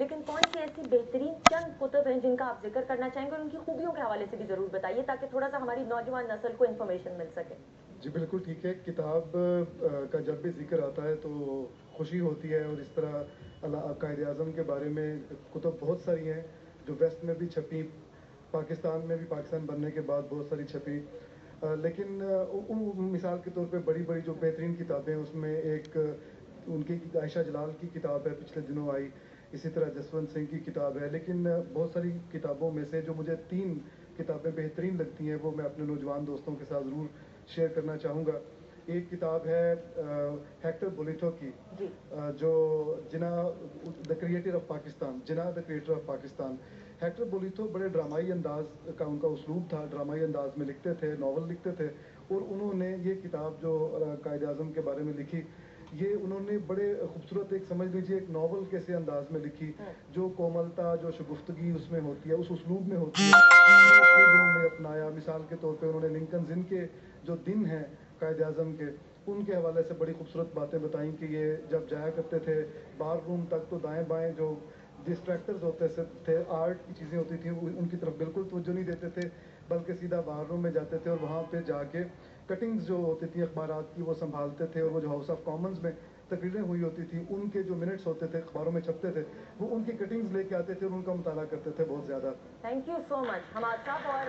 لیکن کون سی ایسی بہترین چند کتب ہیں جن کا آپ ذکر کرنا چاہیں گے اور ان کی خوبیوں کے حوالے سے بھی ضرور بتائیے تاکہ تھوڑا سا ہماری نوجوان نسل کو انفارمیشن مل سکے. جی بالکل ٹھیک ہے. کتاب کا جب بھی ذکر آتا ہے تو خوشی ہوتی ہے, اور اس طرح قائد اعظم کے بارے میں کتب بہت ساری ہیں جو ویسٹ میں بھی چھپی, پاکستان میں بھی پاکستان بننے کے بعد بہت ساری چھپی. لیکن مثال کے طور پہ بڑی بڑی جو بہترین کتابیں, اس میں ایک ان کی عائشہ جلال کی کتاب ہے پچھلے دنوں آئی, اسی طرح جسونت سنگھ کی کتاب ہے. لیکن بہت ساری کتابوں میں سے جو مجھے 3 کتابیں بہترین لگتی ہیں وہ میں اپنے نوجوان دوستوں کے ساتھ ضرور شیئر کرنا چاہوں گا. ایک کتاب ہے ہیکٹر بولیٹو کی, جو the creator of Pakistan, Jinnah the creator of Pakistan. Hector Bolitho بڑے ڈرامائی انداز کا ان کا اسلوب تھا, ڈرامائی انداز میں لکھتے تھے, ناول لکھتے تھے, اور انہوں نے یہ کتاب جو قائد اعظم کے بارے میں لکھی, یہ انہوں نے بڑے خوبصورت, ایک سمجھ لیجیے ایک ناول کیسے انداز میں لکھی, جو کوملتا, جو شگفتگی اس میں ہوتی ہے, اس اسلوب میں ہوتی ہے, انہوں نے اپنایا. مثال کے طور پہ انہوں نے لنکن ان کے جو دن ہیں قائد اعظم کے, ان کے حوالے سے بڑی خوبصورت باتیں بتائیں کہ یہ جب جایا کرتے تھے بار روم تک تو دائیں بائیں جو ڈسٹریکٹرز ہوتے تھے, آرٹ کی چیزیں ہوتی تھیں, ان کی طرف بالکل توجہ نہیں دیتے تھے, بلکہ سیدھا بار روم میں جاتے تھے اور وہاں پہ جا کے کٹنگز جو ہوتی تھیں اخبارات کی وہ سنبھالتے تھے, اور وہ جو ہاؤس آف کامنز میں تقریریں ہوئی ہوتی تھیں ان کے جو منٹس ہوتے تھے اخباروں میں چھپتے تھے, وہ ان کی کٹنگز لے کے آتے تھے اور ان کا مطالعہ کرتے تھے بہت زیادہ. تھینک یو سو مچ حماد صاحب. اور